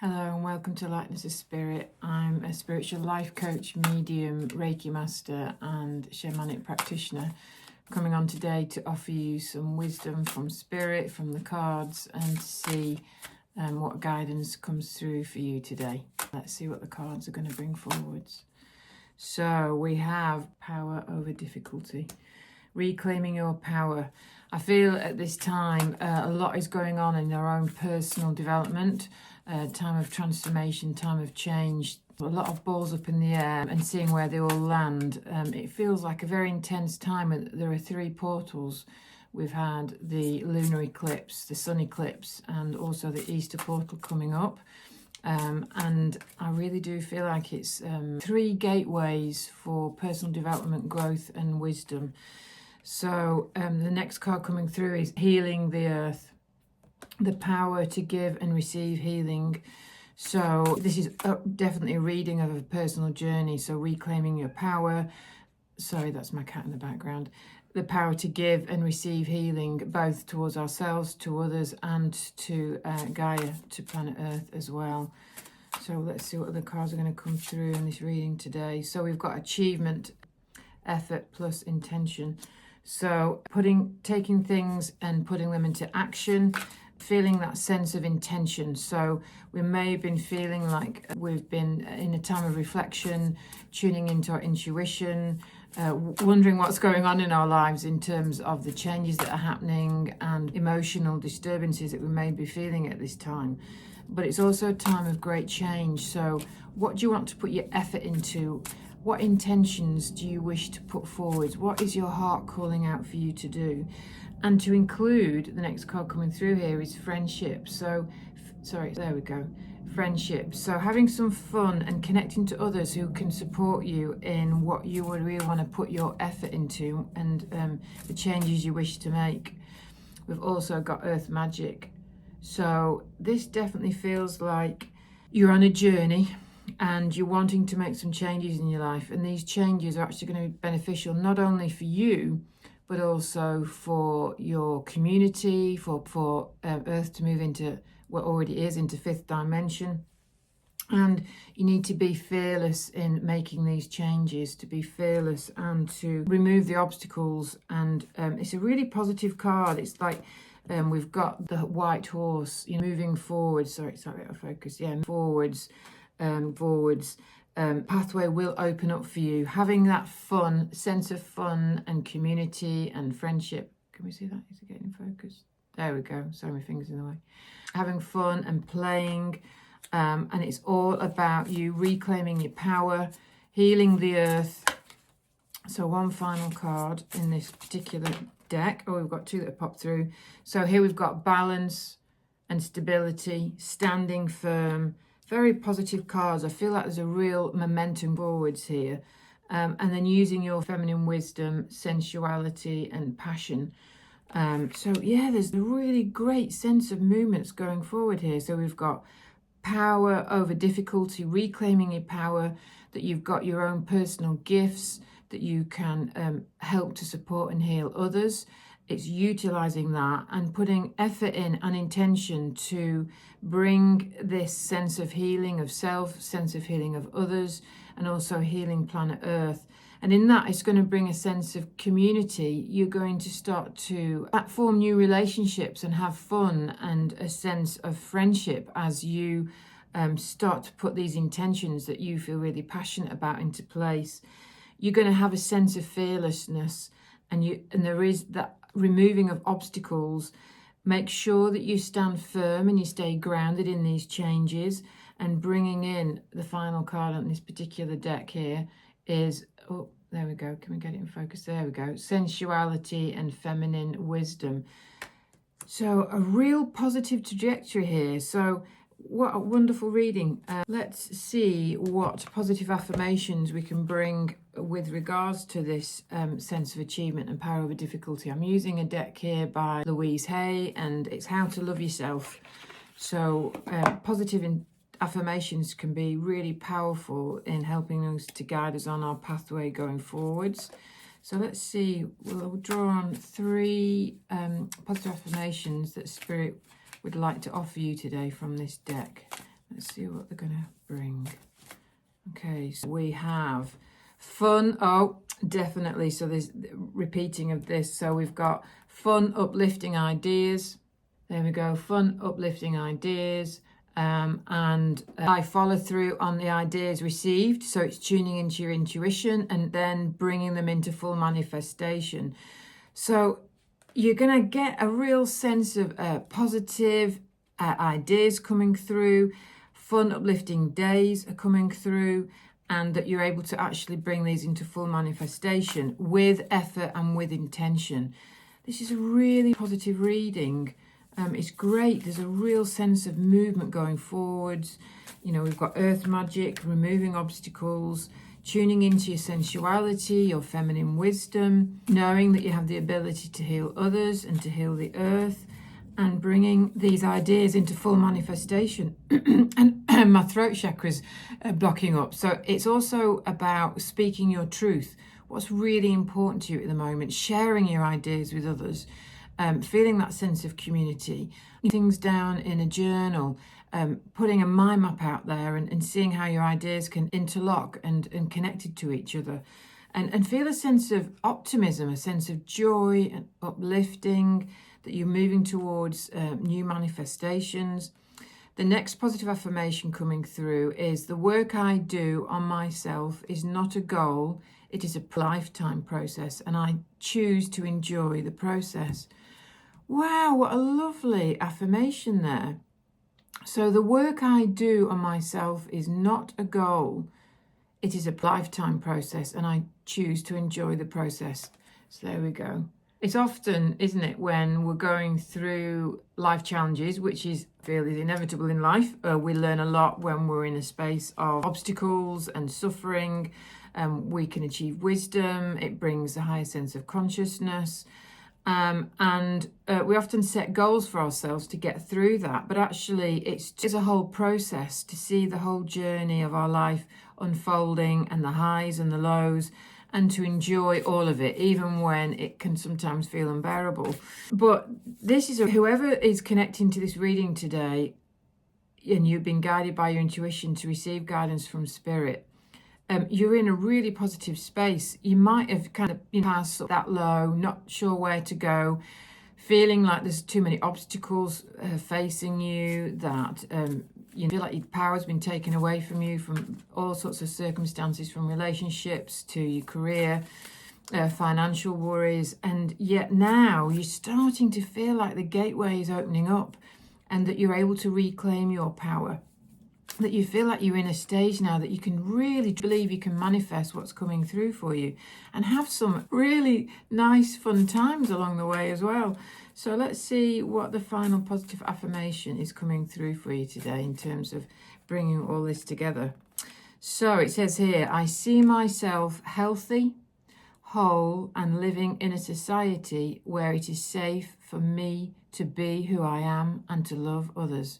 Hello and welcome to Lightness of Spirit. I'm a spiritual life coach, medium, Reiki master and shamanic practitioner, coming on today to offer you some wisdom from spirit, from the cards, and to see what guidance comes through for you today. Let's see what the cards are going to bring forwards. So we have power over difficulty. Reclaiming your power. I feel at this time a lot is going on in our own personal development, time of transformation, time of change, a lot of balls up in the air and seeing where they all land. It feels like a very intense time. There are 3 portals. We've had the lunar eclipse, the sun eclipse, and also the Easter portal coming up. And I really do feel like it's 3 gateways for personal development, growth and wisdom. So the next card coming through is healing the earth, the power to give and receive healing. So this is definitely a reading of a personal journey. So reclaiming your power. Sorry, that's my cat in the background. The power to give and receive healing, both towards ourselves, to others, and to Gaia, to planet Earth as well. So let's see what other cards are going to come through in this reading today. So we've got achievement, effort plus intention. So taking things and putting them into action, feeling that sense of intention. So we may have been feeling like we've been in a time of reflection, tuning into our intuition, wondering what's going on in our lives in terms of the changes that are happening and emotional disturbances that we may be feeling at this time. But it's also a time of great change. So what do you want to put your effort into? What intentions do you wish to put forward? What is your heart calling out for you to do? And to include, the next card coming through here is friendship. So, there we go. Friendship. So having some fun and connecting to others who can support you in what you would really want to put your effort into and the changes you wish to make. We've also got earth magic. So this definitely feels like you're on a journey and you're wanting to make some changes in your life, and these changes are actually going to be beneficial not only for you but also for your community, for Earth to move into what already is, into 5th dimension. And you need to be fearless in making these changes, to be fearless and to remove the obstacles. And it's a really positive card. It's like we've got the white horse, moving forward. Sorry, out of focus. Yeah, forwards. Pathway will open up for you. Having that sense of fun and community and friendship. Can we see that? Is it getting in focus? There we go. Sorry, my finger's in the way. Having fun and playing. And it's all about you reclaiming your power, healing the earth. So one final card in this particular deck. Oh, we've got 2 that have popped through. So here we've got balance and stability, standing firm. Very positive cards. I feel like there's a real momentum forwards here. And then using your feminine wisdom, sensuality and passion. So yeah, there's a really great sense of movements going forward here. So we've got power over difficulty, reclaiming your power, that you've got your own personal gifts, that you can help to support and heal others. It's utilizing that and putting effort in and intention to bring this sense of healing of self, sense of healing of others, and also healing planet Earth. And in that, it's going to bring a sense of community. You're going to start to form new relationships and have fun and a sense of friendship as you start to put these intentions that you feel really passionate about into place. You're going to have a sense of fearlessness, and there is that removing of obstacles. Make sure that you stand firm and you stay grounded in these changes. And bringing in the final card on this particular deck here is, oh, there we go. Can we get it in focus? There we go. Sensuality and feminine wisdom. So a real positive trajectory here. So what a wonderful reading. Let's see what positive affirmations we can bring with regards to this sense of achievement and power over difficulty. I'm using a deck here by Louise Hay, and it's How to Love Yourself. So positive affirmations can be really powerful in helping us to guide us on our pathway going forwards. So let's see, we'll draw on 3 positive affirmations that Spirit would like to offer you today from this deck. Let's see what they're going to bring. Okay, so we have fun. Oh, definitely. So there's repeating of this. So we've got fun, uplifting ideas. There we go. Fun, uplifting ideas. And I follow through on the ideas received. So it's tuning into your intuition and then bringing them into full manifestation. So you're going to get a real sense of positive ideas coming through. Fun, uplifting days are coming through, and that you're able to actually bring these into full manifestation with effort and with intention. This is a really positive reading. It's great. There's a real sense of movement going forwards. You know, we've got earth magic, removing obstacles, tuning into your sensuality, your feminine wisdom, knowing that you have the ability to heal others and to heal the earth, and bringing these ideas into full manifestation. And my throat chakra's blocking up. So it's also about speaking your truth. What's really important to you at the moment, sharing your ideas with others, feeling that sense of community, things down in a journal, putting a mind map out there and seeing how your ideas can interlock and connected to each other. And feel a sense of optimism, a sense of joy and uplifting, that you're moving towards new manifestations. The next positive affirmation coming through is the work I do on myself is not a goal, it is a lifetime process, and I choose to enjoy the process. Wow, what a lovely affirmation there. So the work I do on myself is not a goal, it is a lifetime process, and I choose to enjoy the process. So there we go. It's often, isn't it, when we're going through life challenges, which I feel is inevitable in life, we learn a lot when we're in a space of obstacles and suffering. We can achieve wisdom. It brings a higher sense of consciousness. And we often set goals for ourselves to get through that. But actually, it's a whole process to see the whole journey of our life unfolding, and the highs and the lows, and to enjoy all of it, even when it can sometimes feel unbearable. But this is whoever is connecting to this reading today, and you've been guided by your intuition to receive guidance from spirit, you're in a really positive space. You might have kind of passed that low, not sure where to go, feeling like there's too many obstacles facing you, that you feel like your power's been taken away from you from all sorts of circumstances, from relationships to your career, financial worries. And yet now you're starting to feel like the gateway is opening up, and that you're able to reclaim your power. That you feel like you're in a stage now that you can really believe you can manifest what's coming through for you, and have some really nice fun times along the way as well. So let's see what the final positive affirmation is coming through for you today in terms of bringing all this together. So it says here, I see myself healthy, whole, and living in a society where it is safe for me to be who I am and to love others.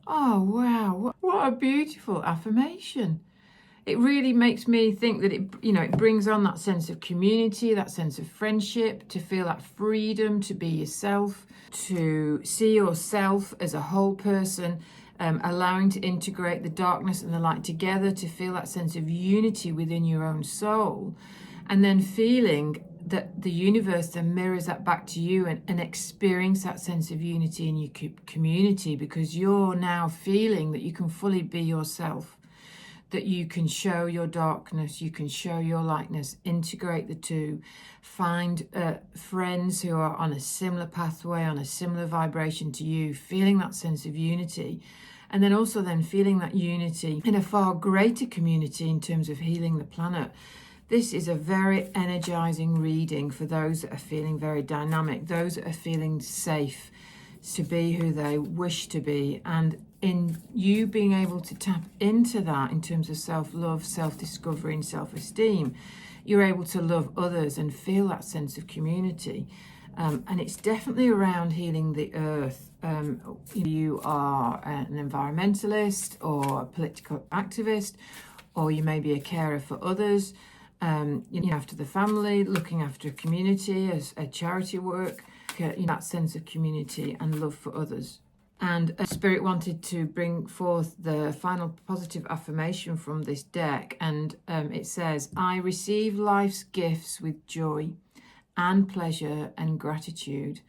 Oh, wow. What a beautiful affirmation. It really makes me think that it brings on that sense of community, that sense of friendship, to feel that freedom to be yourself, to see yourself as a whole person, allowing to integrate the darkness and the light together, to feel that sense of unity within your own soul, and then feeling that the universe then mirrors that back to you, and experience that sense of unity in your community, because you're now feeling that you can fully be yourself, that you can show your darkness, you can show your lightness, integrate the two, find friends who are on a similar pathway, on a similar vibration to you, feeling that sense of unity. And then also then feeling that unity in a far greater community in terms of healing the planet. This is a very energizing reading for those that are feeling very dynamic, those that are feeling safe to be who they wish to be. And in you being able to tap into that in terms of self-love, self-discovery, and self-esteem, you're able to love others and feel that sense of community. And it's definitely around healing the earth. You are an environmentalist or a political activist, or you may be a carer for others. After the family, looking after a community as a charity work, that sense of community and love for others. And Spirit wanted to bring forth the final positive affirmation from this deck. And it says, I receive life's gifts with joy and pleasure and gratitude.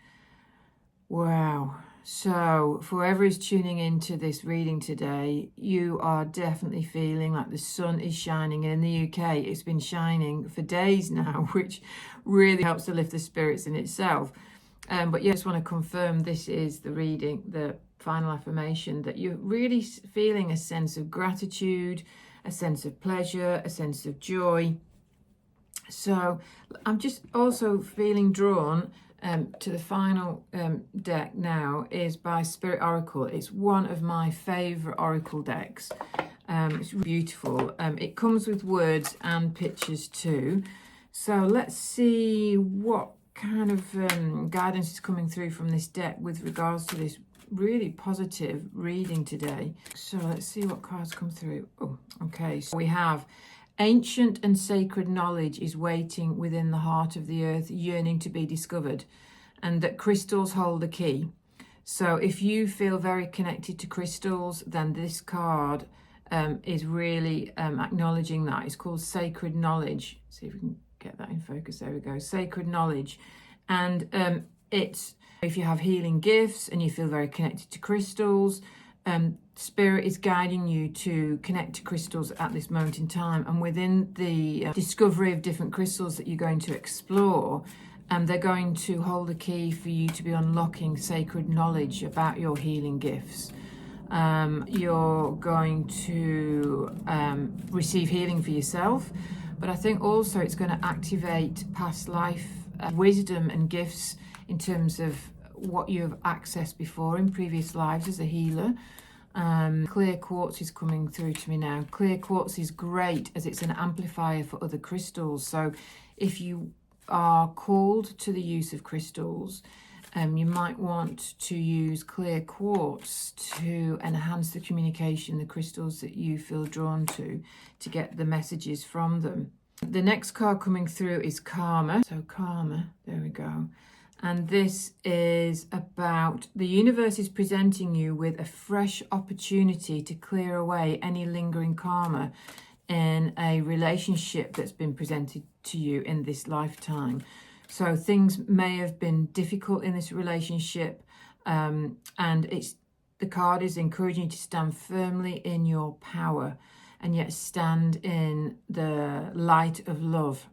Wow. So for whoever is tuning into this reading today, you are definitely feeling like the sun is shining. And in the UK, it's been shining for days now, which really helps to lift the spirits in itself. But yeah, I just want to confirm this is the reading, the final affirmation, that you're really feeling a sense of gratitude, a sense of pleasure, a sense of joy. So I'm just also feeling drawn to the final deck now, is by Spirit Oracle. It's one of my favorite oracle decks. It's beautiful. It comes with words and pictures too. So let's see what kind of guidance is coming through from this deck with regards to this really positive reading today. So let's see what cards come through. Oh, okay. So we have ancient and sacred knowledge is waiting within the heart of the earth, yearning to be discovered, and that crystals hold the key. So if you feel very connected to crystals, then this card is really acknowledging that. It's called Sacred Knowledge. See if we can get that in focus. There we go. Sacred Knowledge. And it's, if you have healing gifts and you feel very connected to crystals, Spirit is guiding you to connect to crystals at this moment in time. And within the discovery of different crystals that you're going to explore, they're going to hold a key for you to be unlocking sacred knowledge about your healing gifts. You're going to receive healing for yourself, but I think also it's going to activate past life wisdom and gifts in terms of what you've accessed before in previous lives as a healer. Clear quartz is coming through to me now. Clear quartz is great as it's an amplifier for other crystals. So if you are called to the use of crystals, you might want to use clear quartz to enhance the communication, the crystals that you feel drawn to get the messages from them. The next card coming through is Karma. So Karma, there we go. And this is about the universe is presenting you with a fresh opportunity to clear away any lingering karma in a relationship that's been presented to you in this lifetime. So things may have been difficult in this relationship, and the card is encouraging you to stand firmly in your power and yet stand in the light of love.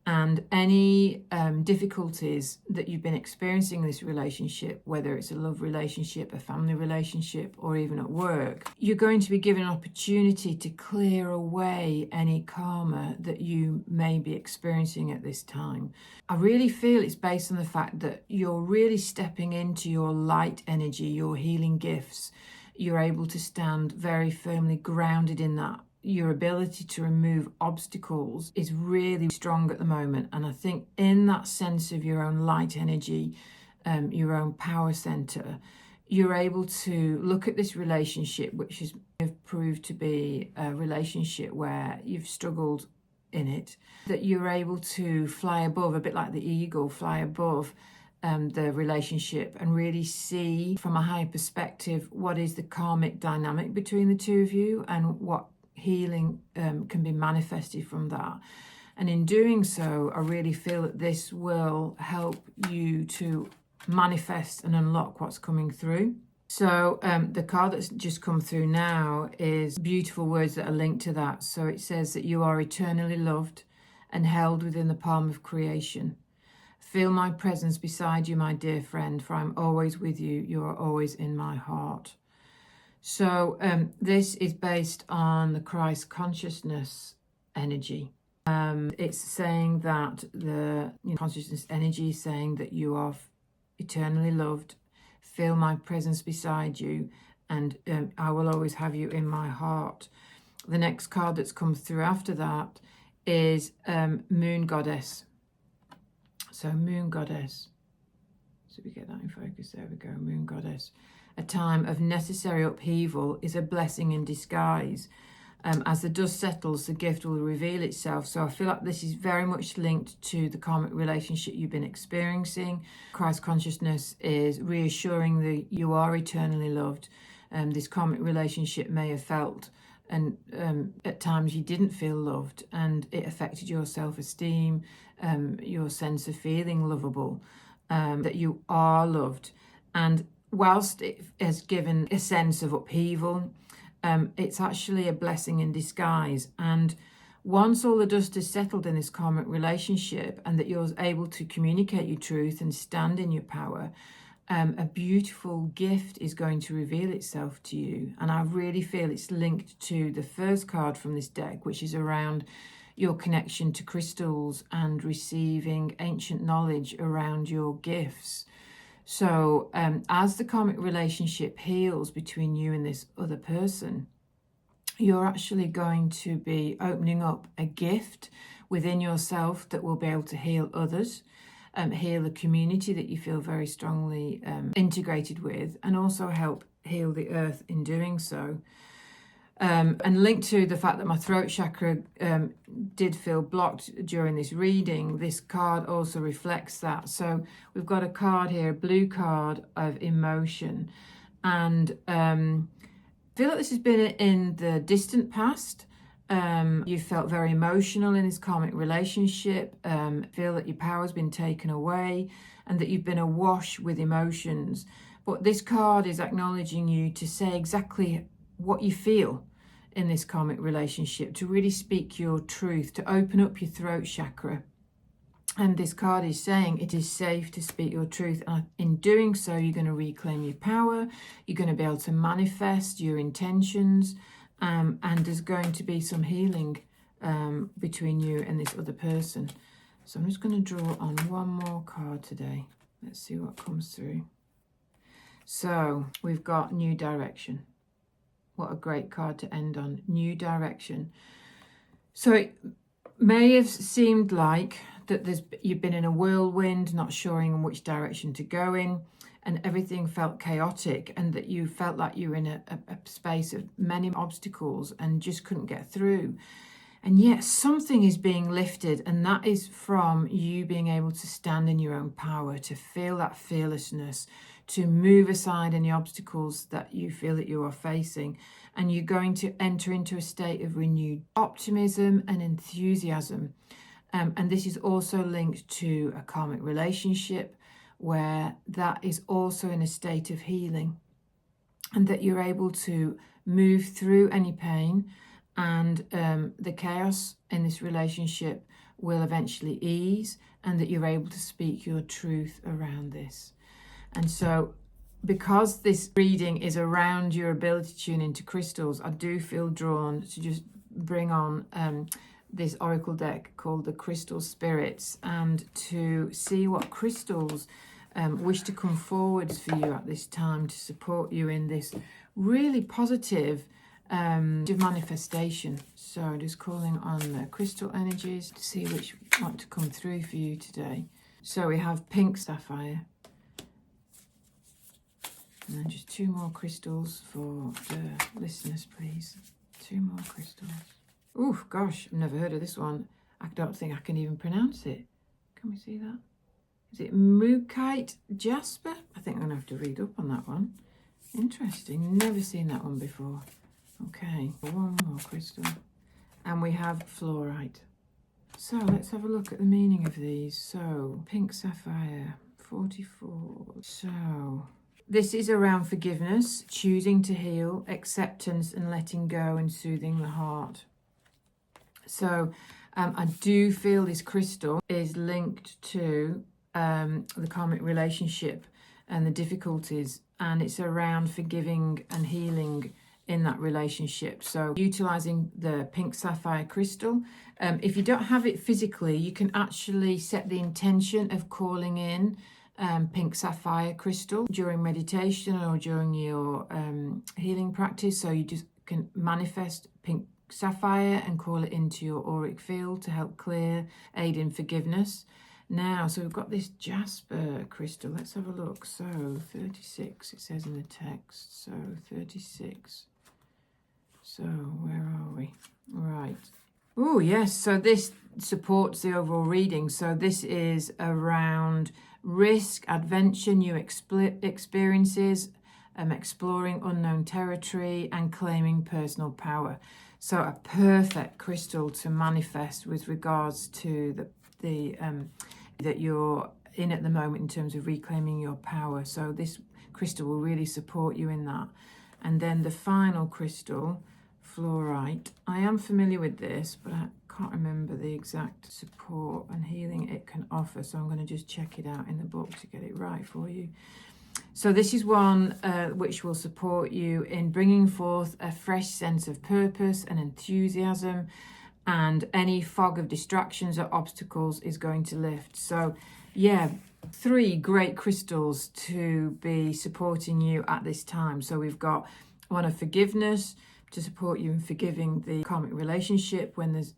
And any difficulties that you've been experiencing in this relationship, whether it's a love relationship, a family relationship, or even at work, you're going to be given an opportunity to clear away any karma that you may be experiencing at this time. I really feel it's based on the fact that you're really stepping into your light energy, your healing gifts. You're able to stand very firmly grounded in that. Your ability to remove obstacles is really strong at the moment. And I think in that sense of your own light energy, your own power center, you're able to look at this relationship, which has proved to be a relationship where you've struggled in it, that you're able to fly above, a bit like the eagle, fly above the relationship and really see from a higher perspective what is the karmic dynamic between the two of you and what healing can be manifested from that. And in doing so, I really feel that this will help you to manifest and unlock what's coming through. So the card that's just come through now is beautiful words that are linked to that. So it says that you are eternally loved and held within the palm of creation. Feel my presence beside you, my dear friend, for I'm always with you. You are always in my heart. So this is based on the Christ consciousness energy. It's saying that the consciousness energy is saying that you are eternally loved, feel my presence beside you, and I will always have you in my heart. The next card that's come through after that is Moon Goddess. So Moon Goddess. So we get that in focus. There we go, Moon Goddess. A time of necessary upheaval is a blessing in disguise. As the dust settles, the gift will reveal itself. So I feel like this is very much linked to the karmic relationship you've been experiencing. Christ consciousness is reassuring that you are eternally loved. This karmic relationship may have felt, and at times you didn't feel loved, and it affected your self-esteem, your sense of feeling lovable, that you are loved. And whilst it has given a sense of upheaval, it's actually a blessing in disguise. And once all the dust is settled in this karmic relationship, and that you're able to communicate your truth and stand in your power, a beautiful gift is going to reveal itself to you. And I really feel it's linked to the first card from this deck, which is around your connection to crystals and receiving ancient knowledge around your gifts. So as the karmic relationship heals between you and this other person, you're actually going to be opening up a gift within yourself that will be able to heal others, heal a community that you feel very strongly integrated with, and also help heal the earth in doing so. And linked to the fact that my throat chakra did feel blocked during this reading, this card also reflects that. So we've got a card here, a blue card of emotion. And I feel like this has been in the distant past. You felt very emotional in this karmic relationship, feel that your power's been taken away and that you've been awash with emotions. But this card is acknowledging you to say exactly what you feel in this karmic relationship, to really speak your truth, to open up your throat chakra. And this card is saying it is safe to speak your truth. And in doing so, you're going to reclaim your power. You're going to be able to manifest your intentions. And there's going to be some healing between you and this other person. So I'm just going to draw on one more card today. Let's see what comes through. So we've got new direction. What a great card to end on. New direction. So it may have seemed like that you've been in a whirlwind, not sure in which direction to go in, and everything felt chaotic, and that you felt like you were in a space of many obstacles and just couldn't get through. And yet something is being lifted, and that is from you being able to stand in your own power, to feel that fearlessness, to move aside any obstacles that you feel that you are facing. And you're going to enter into a state of renewed optimism and enthusiasm. And this is also linked to a karmic relationship where that is also in a state of healing, and that you're able to move through any pain, and the chaos in this relationship will eventually ease, and that you're able to speak your truth around this. And so because this reading is around your ability to tune into crystals, I do feel drawn to just bring on this oracle deck called the Crystal Spirits, and to see what crystals wish to come forward for you at this time to support you in this really positive manifestation. So just calling on the crystal energies to see which want to come through for you today. So we have pink sapphire, and then just two more crystals for the listeners, please. Two more crystals. Oh gosh, I've never heard of this one. I don't think I can even pronounce it. Can we see that? Is it Mookite Jasper? I think I'm going to have to read up on that one. Interesting. Never seen that one before. Okay, one more crystal. And we have fluorite. So let's have a look at the meaning of these. So, pink sapphire, 44. So, this is around forgiveness, choosing to heal, acceptance and letting go, and soothing the heart. So, I do feel this crystal is linked to the karmic relationship and the difficulties, and it's around forgiving and healing in that relationship. So utilizing the pink sapphire crystal, if you don't have it physically, you can actually set the intention of calling in pink sapphire crystal during meditation or during your healing practice. So you just can manifest pink sapphire and call it into your auric field to help clear, aid in forgiveness. Now, so we've got this jasper crystal. Let's have a look. So 36, it says in the text. So 36. So where are we? Sorry. Right. Oh, yes. So this supports the overall reading. So this is around risk, adventure, new experiences, exploring unknown territory, and claiming personal power. So a perfect crystal to manifest with regards to the that you're in at the moment in terms of reclaiming your power. So this crystal will really support you in that. And then the final crystal, fluorite. I am familiar with this, but I can't remember the exact support and healing it can offer. So I'm going to just check it out in the book to get it right for you. So this is one which will support you in bringing forth a fresh sense of purpose and enthusiasm, and any fog of distractions or obstacles is going to lift. So yeah, 3 great crystals to be supporting you at this time. So we've got one of forgiveness, to support you in forgiving the karmic relationship when there's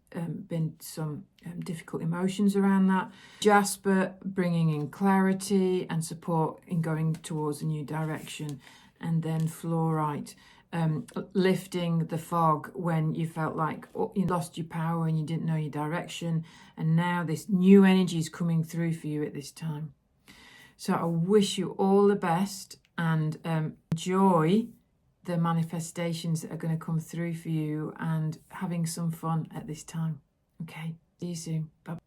been some difficult emotions around that. Jasper, bringing in clarity and support in going towards a new direction. And then fluorite, lifting the fog when you felt like you lost your power and you didn't know your direction. And now this new energy is coming through for you at this time. So I wish you all the best, and enjoy the manifestations that are going to come through for you, and having some fun at this time. Okay, see you soon. Bye.